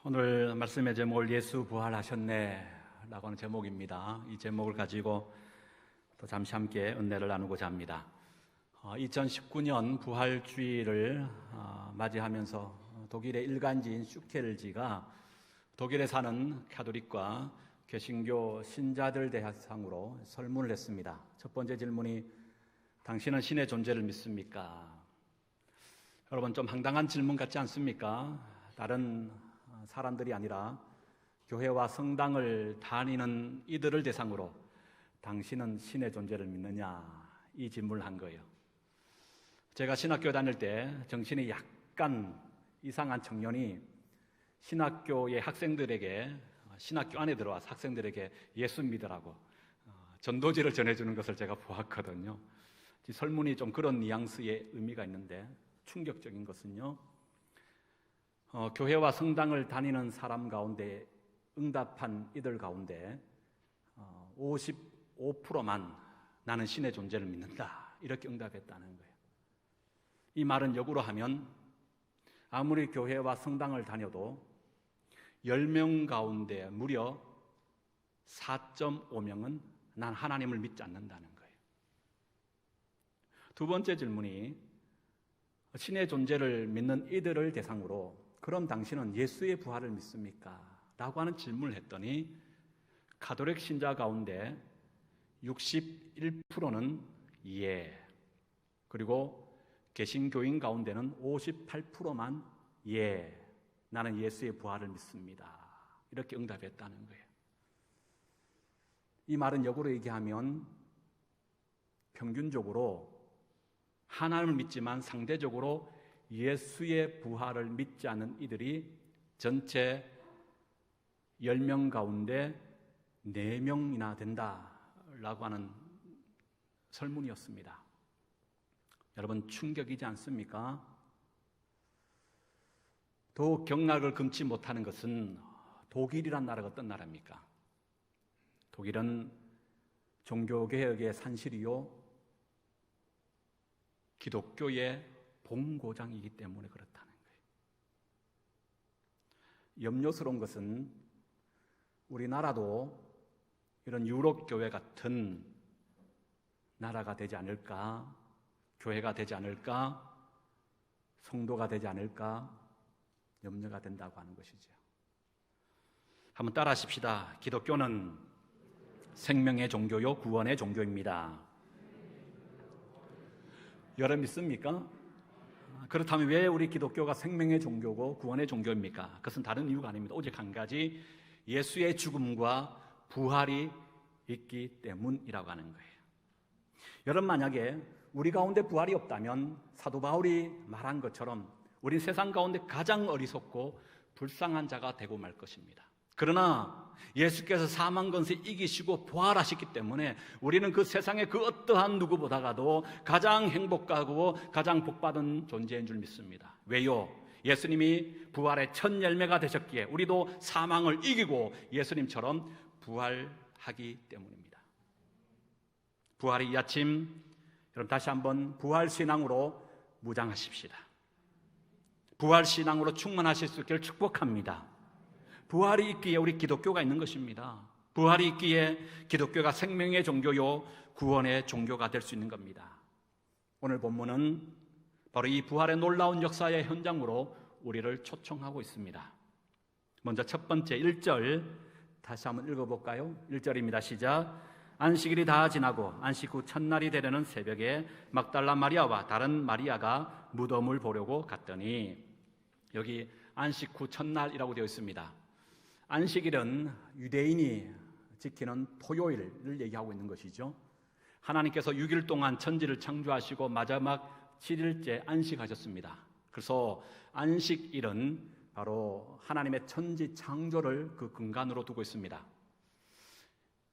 오늘 말씀의 제목을 예수 부활하셨네 라고 하는 제목입니다. 이 제목을 가지고 또 잠시 함께 은혜를 나누고자 합니다. 2019년 부활주의를 맞이하면서 독일의 일간지인 슈켈지가 독일에 사는 가톨릭과 개신교 신자들 대상으로 설문을 했습니다. 첫 번째 질문이 당신은 신의 존재를 믿습니까? 여러분, 좀 황당한 질문 같지 않습니까? 다른 사람들이 아니라 교회와 성당을 다니는 이들을 대상으로 당신은 신의 존재를 믿느냐, 이 질문을 한 거예요. 제가 신학교 다닐 때 정신이 약간 이상한 청년이 신학교의 학생들에게, 신학교 안에 들어와서 학생들에게 예수 믿으라고 전도지를 전해주는 것을 제가 보았거든요. 설문이 좀 그런 뉘앙스의 의미가 있는데, 충격적인 것은요, 교회와 성당을 다니는 사람 가운데 응답한 이들 가운데 55%만 나는 신의 존재를 믿는다, 이렇게 응답했다는 거예요. 이 말은 역으로 하면 아무리 교회와 성당을 다녀도 10명 가운데 무려 4.5명은 난 하나님을 믿지 않는다는 거예요. 두 번째 질문이 신의 존재를 믿는 이들을 대상으로 그럼 당신은 예수의 부활을 믿습니까? 라고 하는 질문을 했더니 가톨릭 신자 가운데 61%는 예, 그리고 개신교인 가운데는 58%만 예, 나는 예수의 부활을 믿습니다, 이렇게 응답했다는 거예요. 이 말은 역으로 얘기하면 평균적으로 하나님을 믿지만 상대적으로 예수의 부활을 믿지 않는 이들이 전체 10명 가운데 4명이나 된다라고 하는 설문이었습니다. 여러분, 충격이지 않습니까? 더욱 경악을 금치 못하는 것은 독일이란 나라가 어떤 나라입니까? 독일은 종교개혁의 산실이요, 기독교의 본고장이기 때문에 그렇다는 거예요. 염려스러운 것은 우리나라도 이런 유럽 교회 같은 나라가 되지 않을까, 교회가 되지 않을까, 성도가 되지 않을까 염려가 된다고 하는 것이죠. 한번 따라 하십시다. 기독교는 생명의 종교요 구원의 종교입니다. 여러분 믿습니까? 그렇다면 왜 우리 기독교가 생명의 종교고 구원의 종교입니까? 그것은 다른 이유가 아닙니다. 오직 한 가지, 예수의 죽음과 부활이 있기 때문이라고 하는 거예요. 여러분, 만약에 우리 가운데 부활이 없다면 사도 바울이 말한 것처럼 우리 세상 가운데 가장 어리석고 불쌍한 자가 되고 말 것입니다. 그러나 예수께서 사망 권세 이기시고 부활하셨기 때문에 우리는 그 세상의 그 어떠한 누구보다도 가장 행복하고 가장 복받은 존재인 줄 믿습니다. 왜요? 예수님이 부활의 첫 열매가 되셨기에 우리도 사망을 이기고 예수님처럼 부활하기 때문입니다. 부활의 이 아침, 여러분 다시 한번 부활신앙으로 무장하십시다. 부활신앙으로 충만하실 수 있기를 축복합니다. 부활이 있기에 우리 기독교가 있는 것입니다. 부활이 있기에 기독교가 생명의 종교요 구원의 종교가 될 수 있는 겁니다. 오늘 본문은 바로 이 부활의 놀라운 역사의 현장으로 우리를 초청하고 있습니다. 먼저 첫 번째 1절 다시 한번 읽어볼까요? 1절입니다. 시작. 안식일이 다 지나고 안식 후 첫날이 되려는 새벽에 막달라 마리아와 다른 마리아가 무덤을 보려고 갔더니, 여기 안식 후 첫날이라고 되어 있습니다. 안식일은 유대인이 지키는 토요일을 얘기하고 있는 것이죠. 하나님께서 6일 동안 천지를 창조하시고 마지막 7일째 안식하셨습니다. 그래서 안식일은 바로 하나님의 천지 창조를 그 근간으로 두고 있습니다.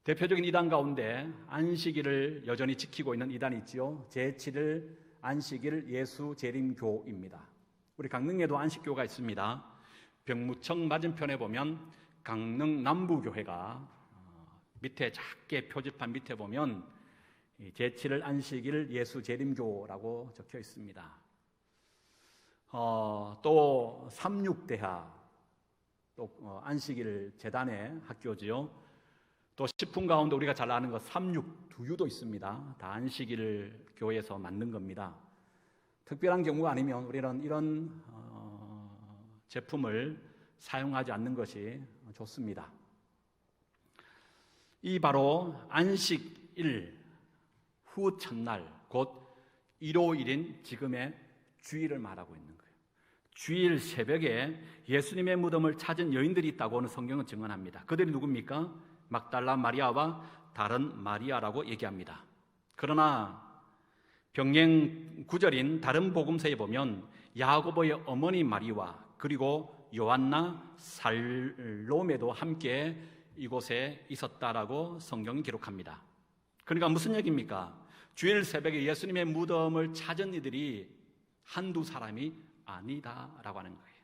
대표적인 이단 가운데 안식일을 여전히 지키고 있는 이단이 있지요. 제7일 안식일 예수 재림교입니다. 우리 강릉에도 안식교가 있습니다. 병무청 맞은편에 보면 강릉 남부교회가 밑에 작게 표지판 밑에 보면 제7일 안식일 예수 재림교라고 적혀 있습니다. 또 삼육대하, 또 안식일 재단의 학교지요. 또 식품 가운데 우리가 잘 아는 것 삼육두유도 있습니다. 다 안식일 교회에서 만든 겁니다. 특별한 경우가 아니면 우리는 이런 제품을 사용하지 않는 것이 좋습니다. 이 바로 안식일 후 첫날, 곧 일요일인 지금의 주일을 말하고 있는 거예요. 주일 새벽에 예수님의 무덤을 찾은 여인들이 있다고는 성경은 증언합니다. 그들이 누굽니까? 막달라 마리아와 다른 마리아라고 얘기합니다. 그러나 병행 구절인 다른 복음서에 보면 야고보의 어머니 마리와 그리고 요한나 살로메도 함께 이곳에 있었다라고 성경이 기록합니다. 그러니까 무슨 얘기입니까? 주일 새벽에 예수님의 무덤을 찾은 이들이 한두 사람이 아니다라고 하는 거예요.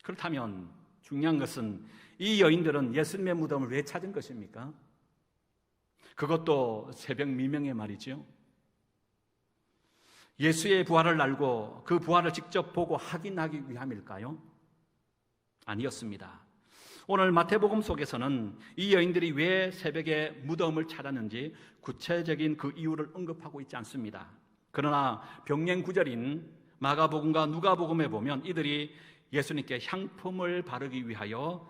그렇다면 중요한 것은 이 여인들은 예수님의 무덤을 왜 찾은 것입니까? 그것도 새벽 미명의 말이죠. 예수의 부활을 알고 그 부활을 직접 보고 확인하기 위함일까요? 아니었습니다. 오늘 마태복음 속에서는 이 여인들이 왜 새벽에 무덤을 찾았는지 구체적인 그 이유를 언급하고 있지 않습니다. 그러나 병행 구절인 마가복음과 누가복음에 보면 이들이 예수님께 향품을 바르기 위하여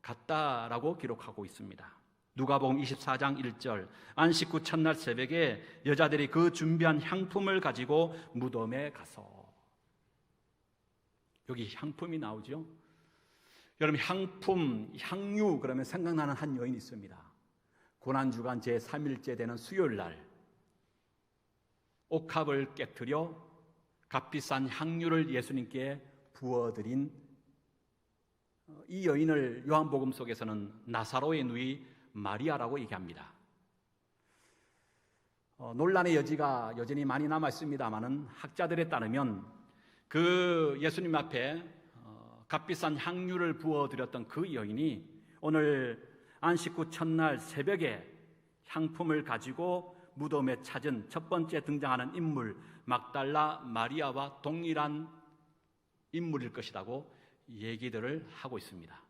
갔다라고 기록하고 있습니다. 누가복음 24장 1절 안식 후 첫날 새벽에 여자들이 그 준비한 향품을 가지고 무덤에 가서, 여기 향품이 나오죠. 여러분, 향품, 향유 그러면 생각나는 한 여인이 있습니다. 고난주간 제3일째 되는 수요일날 옥합을 깨트려 값비싼 향유를 예수님께 부어드린 이 여인을 요한복음 속에서는 나사로의 누이 마리아라고 얘기합니다. 논란의 여지가 여전히 많이 남아있습니다만은 학자들에 따르면 그 예수님 앞에 값비싼 향유를 부어드렸던 그 여인이 오늘 안식 후 첫날 새벽에 향품을 가지고 무덤에 찾은 첫 번째 등장하는 인물 막달라 마리아와 동일한 인물일 것이라고 얘기들을 하고 있습니다.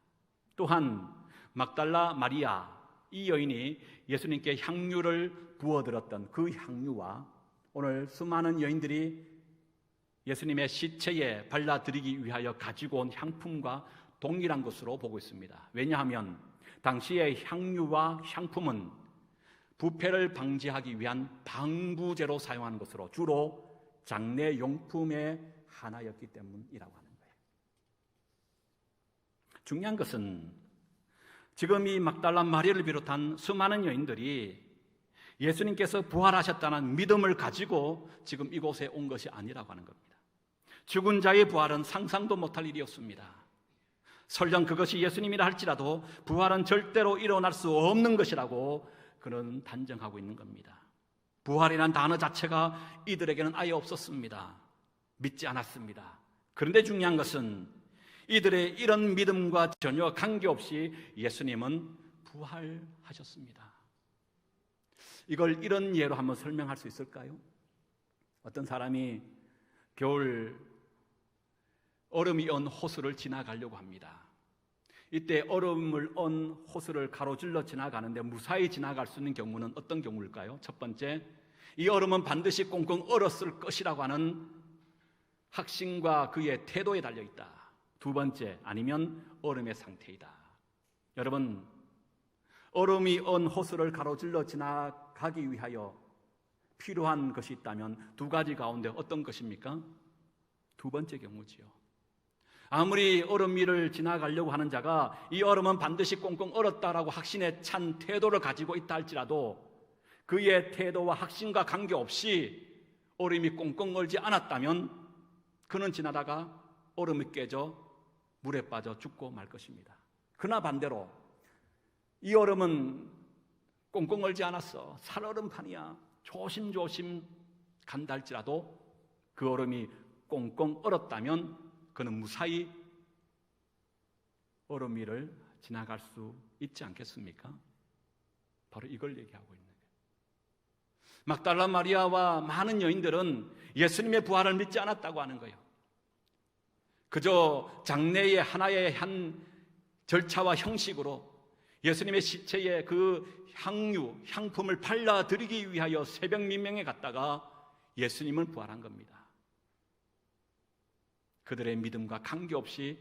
또한 막달라 마리아, 이 여인이 예수님께 향유를 부어드렸던 그 향유와 오늘 수많은 여인들이 예수님의 시체에 발라드리기 위하여 가지고 온 향품과 동일한 것으로 보고 있습니다. 왜냐하면 당시의 향유와 향품은 부패를 방지하기 위한 방부제로 사용하는 것으로 주로 장례 용품의 하나였기 때문이라고 하는 거예요. 중요한 것은 지금 이 막달라 마리아를 비롯한 수많은 여인들이 예수님께서 부활하셨다는 믿음을 가지고 지금 이곳에 온 것이 아니라고 하는 겁니다. 죽은 자의 부활은 상상도 못할 일이었습니다. 설령 그것이 예수님이라 할지라도 부활은 절대로 일어날 수 없는 것이라고 그는 단정하고 있는 겁니다. 부활이란 단어 자체가 이들에게는 아예 없었습니다. 믿지 않았습니다. 그런데 중요한 것은 이들의 이런 믿음과 전혀 관계없이 예수님은 부활하셨습니다. 이걸 이런 예로 한번 설명할 수 있을까요? 어떤 사람이 겨울 얼음이 언 호수를 지나가려고 합니다. 이때 얼음을 언 호수를 가로질러 지나가는데 무사히 지나갈 수 있는 경우는 어떤 경우일까요? 첫 번째, 이 얼음은 반드시 꽁꽁 얼었을 것이라고 하는 확신과 그의 태도에 달려있다. 두 번째, 아니면 얼음의 상태이다. 여러분, 얼음이 언 호수를 가로질러 지나가기 위하여 필요한 것이 있다면 두 가지 가운데 어떤 것입니까? 두 번째 경우지요. 아무리 얼음 위를 지나가려고 하는 자가 이 얼음은 반드시 꽁꽁 얼었다라고 확신에 찬 태도를 가지고 있다 할지라도 그의 태도와 확신과 관계없이 얼음이 꽁꽁 얼지 않았다면 그는 지나다가 얼음이 깨져 물에 빠져 죽고 말 것입니다. 그러나 반대로 이 얼음은 꽁꽁 얼지 않았어. 살얼음판이야. 조심조심 간다 할지라도 그 얼음이 꽁꽁 얼었다면 그는 무사히 얼음 위를 지나갈 수 있지 않겠습니까? 바로 이걸 얘기하고 있는 거예요. 막달라 마리아와 많은 여인들은 예수님의 부활을 믿지 않았다고 하는 거예요. 그저 장래의 하나의 한 절차와 형식으로 예수님의 시체에 그 향품을 발라드리기 위하여 새벽 민명에 갔다가 예수님은 부활한 겁니다. 그들의 믿음과 관계없이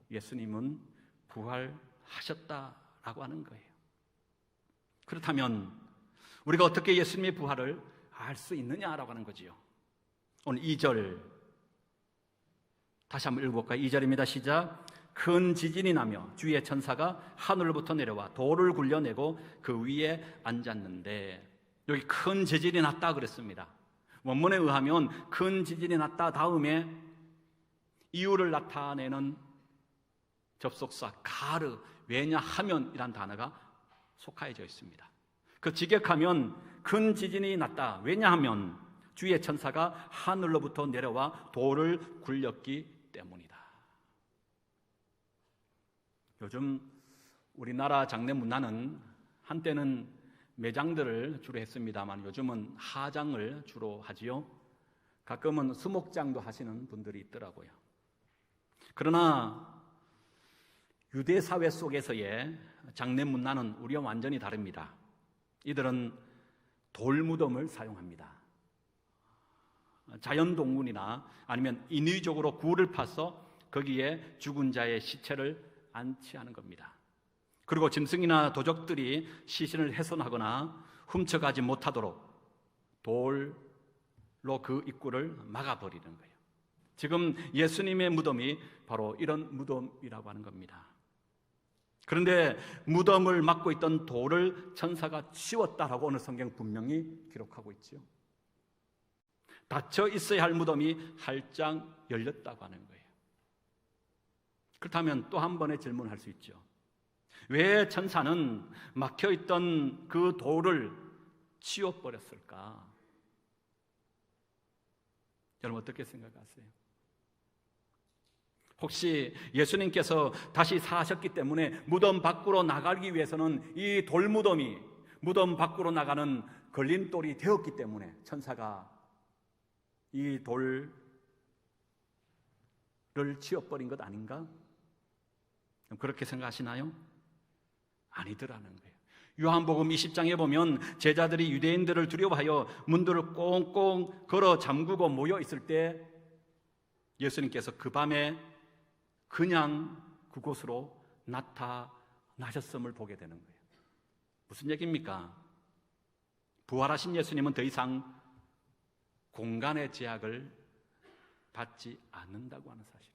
예수님은 부활하셨다라고 하는 거예요. 그렇다면 우리가 어떻게 예수님의 부활을 알 수 있느냐라고 하는 거지요. 오늘 2절 다시 한번 읽어볼까요? 2절입니다. 시작. 큰 지진이 나며 주의 천사가 하늘로부터 내려와 돌을 굴려내고 그 위에 앉았는데, 여기 큰 지진이 났다 그랬습니다. 원문에 의하면 큰 지진이 났다 다음에 이유를 나타내는 접속사 가르, 왜냐하면이란 단어가 속하여져 있습니다. 그 직역하면 큰 지진이 났다, 왜냐하면 주의 천사가 하늘로부터 내려와 돌을 굴렸기 때문이다. 요즘 우리나라 장례 문화는 한때는 매장들을 주로 했습니다만 요즘은 하장을 주로 하지요. 가끔은 수목장도 하시는 분들이 있더라고요. 그러나 유대 사회 속에서의 장례 문화는 우리와 완전히 다릅니다. 이들은 돌무덤을 사용합니다. 자연동굴이나 아니면 인위적으로 굴을 파서 거기에 죽은 자의 시체를 안치하는 겁니다. 그리고 짐승이나 도적들이 시신을 훼손하거나 훔쳐가지 못하도록 돌로 그 입구를 막아버리는 거예요. 지금 예수님의 무덤이 바로 이런 무덤이라고 하는 겁니다. 그런데 무덤을 막고 있던 돌을 천사가 치웠다라고 오늘 성경 분명히 기록하고 있죠. 닫혀 있어야 할 무덤이 활짝 열렸다고 하는 거예요. 그렇다면 또 한 번의 질문을 할 수 있죠. 왜 천사는 막혀있던 그 돌을 치워버렸을까? 여러분 어떻게 생각하세요? 혹시 예수님께서 다시 사셨기 때문에 무덤 밖으로 나가기 위해서는 이 돌무덤이 무덤 밖으로 나가는 걸림돌이 되었기 때문에 천사가 이 돌을 치워버린 것 아닌가? 그렇게 생각하시나요? 아니더라는 거예요. 요한복음 20장에 보면 제자들이 유대인들을 두려워하여 문들을 꽁꽁 걸어 잠그고 모여 있을 때 예수님께서 그 밤에 그냥 그곳으로 나타나셨음을 보게 되는 거예요. 무슨 얘기입니까? 부활하신 예수님은 더 이상 공간의 제약을 받지 않는다고 하는 사실이에요.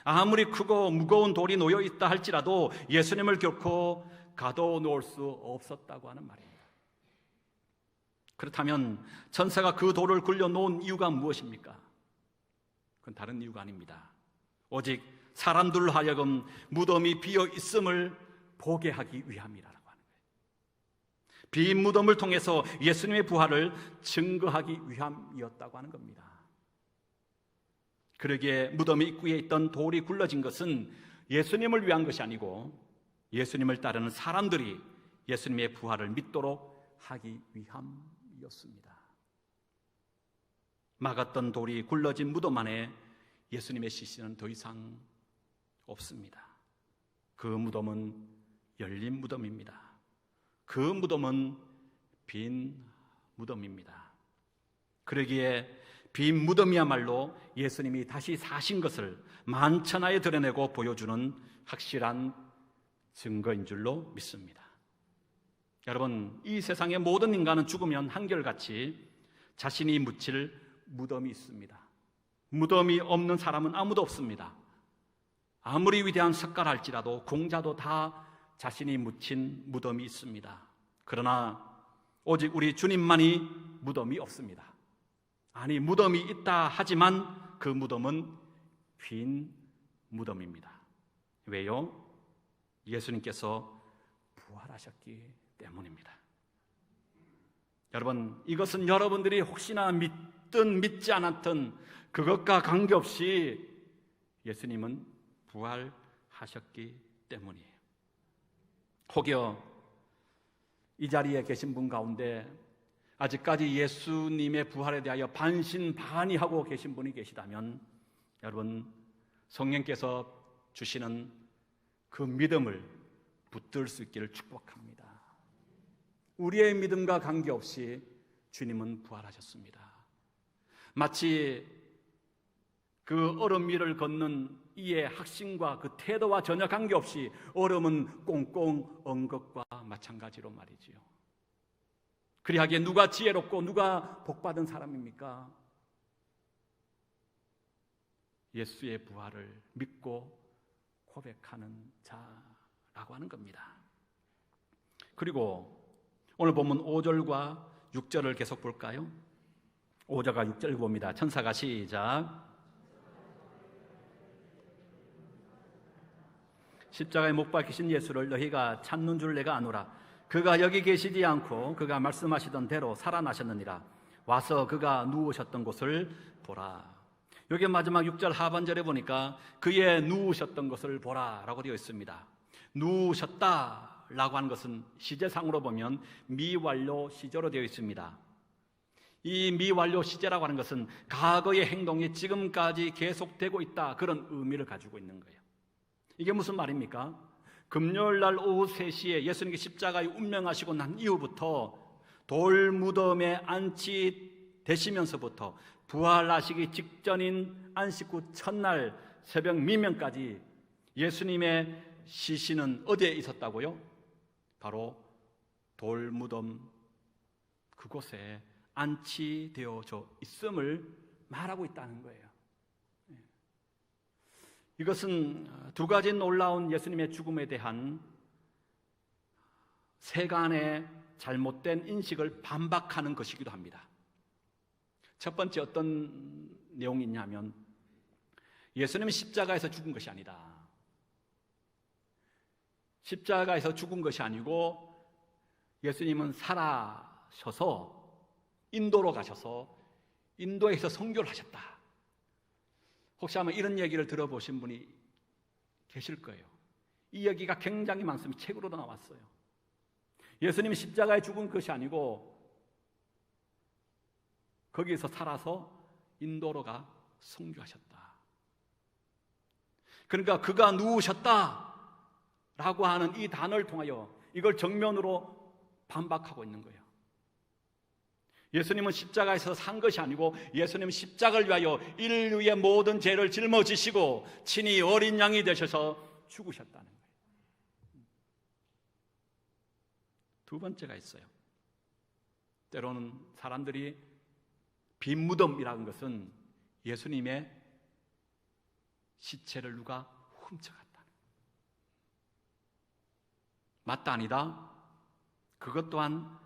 아무리 크고 무거운 돌이 놓여 있다 할지라도 예수님을 결코 가둬놓을 수 없었다고 하는 말입니다. 그렇다면 천사가 그 돌을 굴려놓은 이유가 무엇입니까? 그건 다른 이유가 아닙니다. 오직 사람들로 하여금 무덤이 비어 있음을 보게 하기 위함이라고 하는 거예요. 빈 무덤을 통해서 예수님의 부활을 증거하기 위함이었다고 하는 겁니다. 그러기에 무덤의 입구에 있던 돌이 굴러진 것은 예수님을 위한 것이 아니고 예수님을 따르는 사람들이 예수님의 부활을 믿도록 하기 위함이었습니다. 막았던 돌이 굴러진 무덤 안에 예수님의 시신은 더 이상 없습니다. 그 무덤은 열린 무덤입니다. 그 무덤은 빈 무덤입니다. 그러기에 빈 무덤이야말로 예수님이 다시 사신 것을 만천하에 드러내고 보여주는 확실한 증거인 줄로 믿습니다. 여러분, 이 세상의 모든 인간은 죽으면 한결같이 자신이 묻힐 무덤이 있습니다. 무덤이 없는 사람은 아무도 없습니다. 아무리 위대한 석가라 할지라도 공자도 다 자신이 묻힌 무덤이 있습니다. 그러나 오직 우리 주님만이 무덤이 없습니다. 아니, 무덤이 있다 하지만 그 무덤은 빈 무덤입니다. 왜요? 예수님께서 부활하셨기 때문입니다. 여러분, 이것은 여러분들이 혹시나 믿든 믿지 않았든 그것과 관계없이 예수님은 부활하셨기 때문이에요. 혹여 이 자리에 계신 분 가운데 아직까지 예수님의 부활에 대하여 반신반의하고 계신 분이 계시다면 여러분, 성령께서 주시는 그 믿음을 붙들 수 있기를 축복합니다. 우리의 믿음과 관계없이 주님은 부활하셨습니다. 마치 그 얼음 위를 걷는 이의 확신과 그 태도와 전혀 관계없이 얼음은 꽁꽁 언 것과 마찬가지로 말이지요. 그리하기에 누가 지혜롭고 누가 복받은 사람입니까? 예수의 부활을 믿고 고백하는 자라고 하는 겁니다. 그리고 오늘 본문 5절과 6절을 계속 볼까요? 5절과 6절 봅니다. 천사가 시작. 십자가에 못 박히신 예수를 너희가 찾는 줄 내가 아노라. 그가 여기 계시지 않고 그가 말씀하시던 대로 살아나셨느니라. 와서 그가 누우셨던 곳을 보라. 여기 마지막 6절 하반절에 보니까 그의 누우셨던 것을 보라 라고 되어 있습니다. 누우셨다 라고 하는 것은 시제상으로 보면 미완료 시제로 되어 있습니다. 이 미완료 시제라고 하는 것은 과거의 행동이 지금까지 계속되고 있다, 그런 의미를 가지고 있는 거예요. 이게 무슨 말입니까? 금요일 날 오후 3시에 예수님께 십자가에 운명하시고 난 이후부터 돌무덤에 안치되시면서부터 부활하시기 직전인 안식 후 첫날 새벽 미명까지 예수님의 시신은 어디에 있었다고요? 바로 돌무덤 그곳에 안치되어져 있음을 말하고 있다는 거예요. 이것은 두 가지 놀라운 예수님의 죽음에 대한 세간의 잘못된 인식을 반박하는 것이기도 합니다. 첫 번째 어떤 내용이 있냐면 예수님은 십자가에서 죽은 것이 아니다. 십자가에서 죽은 것이 아니고 예수님은 살아셔서 인도로 가셔서 인도에서 선교를 하셨다. 혹시 아마 이런 얘기를 들어보신 분이 계실 거예요. 이 얘기가 굉장히 많습니다. 책으로도 나왔어요. 예수님이 십자가에 죽은 것이 아니고 거기에서 살아서 인도로 가 선교하셨다. 그러니까 그가 누우셨다 라고 하는 이 단어를 통하여 이걸 정면으로 반박하고 있는 거예요. 예수님은 십자가에서 산 것이 아니고 예수님은 십자가를 위하여 인류의 모든 죄를 짊어지시고 친히 어린 양이 되셔서 죽으셨다는 거예요. 두 번째가 있어요. 때로는 사람들이 빈 무덤이라는 것은 예수님의 시체를 누가 훔쳐갔다. 맞다 아니다? 그것 또한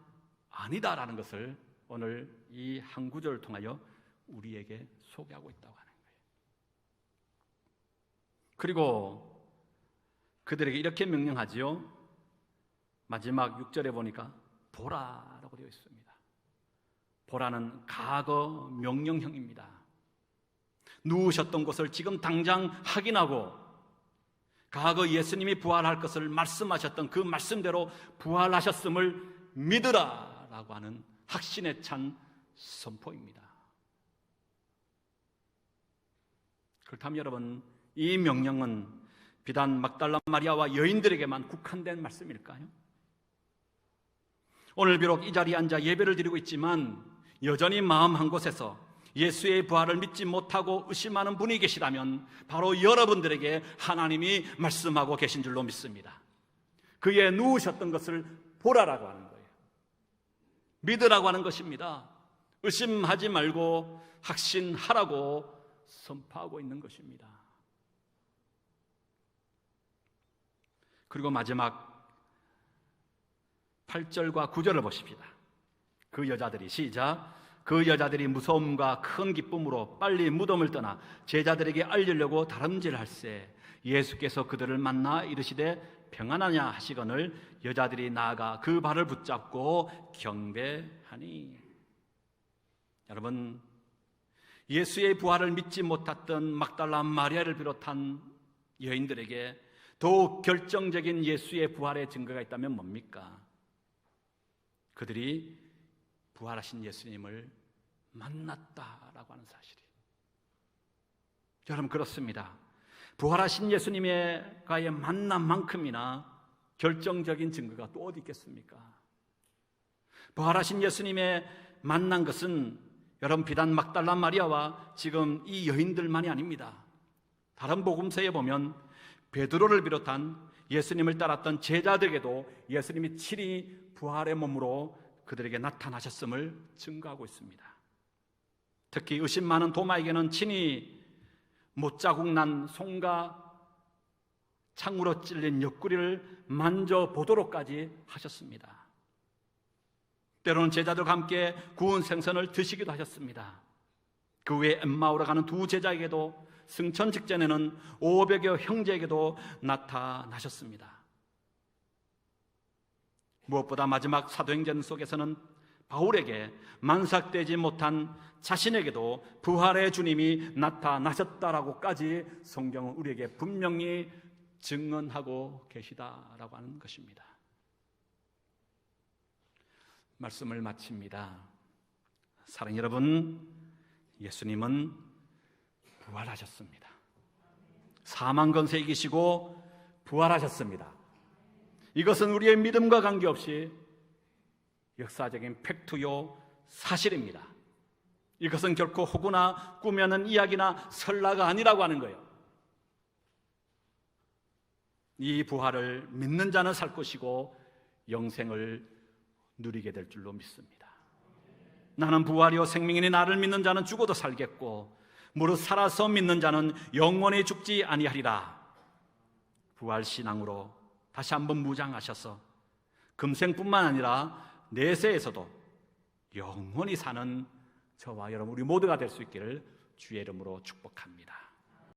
아니다라는 것을 오늘 이 한 구절을 통하여 우리에게 소개하고 있다고 하는 거예요. 그리고 그들에게 이렇게 명령하지요. 마지막 6절에 보니까 보라라고 되어 있습니다. 보라는 과거 명령형입니다. 누우셨던 것을 지금 당장 확인하고 과거 예수님이 부활할 것을 말씀하셨던 그 말씀대로 부활하셨음을 믿으라라고 하는 확신에 찬 선포입니다. 그렇다면 여러분, 이 명령은 비단 막달라 마리아와 여인들에게만 국한된 말씀일까요? 오늘 비록 이 자리에 앉아 예배를 드리고 있지만 여전히 마음 한 곳에서 예수의 부활을 믿지 못하고 의심하는 분이 계시다면 바로 여러분들에게 하나님이 말씀하고 계신 줄로 믿습니다. 그의 누우셨던 것을 보라라고 하는 거예요. 믿으라고 하는 것입니다. 의심하지 말고 확신하라고 선포하고 있는 것입니다. 그리고 마지막 8절과 9절을 보십시다. 그 여자들이 시작. 그 여자들이 무서움과 큰 기쁨으로 빨리 무덤을 떠나 제자들에게 알리려고 다름질할세 예수께서 그들을 만나 이르시되 평안하냐 하시거늘 여자들이 나아가 그 발을 붙잡고 경배하니. 여러분, 예수의 부활을 믿지 못했던 막달라 마리아를 비롯한 여인들에게 더욱 결정적인 예수의 부활의 증거가 있다면 뭡니까? 그들이 부활하신 예수님을 만났다라고 하는 사실이에요. 여러분, 그렇습니다. 부활하신 예수님과의 만남만큼이나 결정적인 증거가 또 어디 있겠습니까? 부활하신 예수님의 만난 것은 여러분 비단 막달라 마리아와 지금 이 여인들만이 아닙니다. 다른 복음서에 보면 베드로를 비롯한 예수님을 따랐던 제자들에게도 예수님이 친히 부활의 몸으로 그들에게 나타나셨음을 증거하고 있습니다. 특히 의심 많은 도마에게는 친히 못자국 난 손과 창으로 찔린 옆구리를 만져보도록까지 하셨습니다. 때로는 제자들과 함께 구운 생선을 드시기도 하셨습니다. 그 외에 엠마오로 가는 두 제자에게도 승천 직전에는 500여 형제에게도 나타나셨습니다. 무엇보다 마지막 사도행전 속에서는 바울에게 만삭되지 못한 자신에게도 부활의 주님이 나타나셨다라고까지 성경은 우리에게 분명히 증언하고 계시다라고 하는 것입니다. 말씀을 마칩니다. 사랑하는 여러분, 예수님은 부활하셨습니다. 사망 권세 이기시고 부활하셨습니다. 이것은 우리의 믿음과 관계없이 역사적인 팩트요 사실입니다. 이것은 결코 호구나 꾸며낸 이야기나 설라가 아니라고 하는 거예요. 이 부활을 믿는 자는 살 것이고 영생을 누리게 될 줄로 믿습니다. 나는 부활이요 생명이니 나를 믿는 자는 죽어도 살겠고 무릇 살아서 믿는 자는 영원히 죽지 아니하리라. 부활신앙으로 다시 한번 무장하셔서 금생뿐만 아니라 내세에서도 영원히 사는 저와 여러분 우리 모두가 될 수 있기를 주의 이름으로 축복합니다.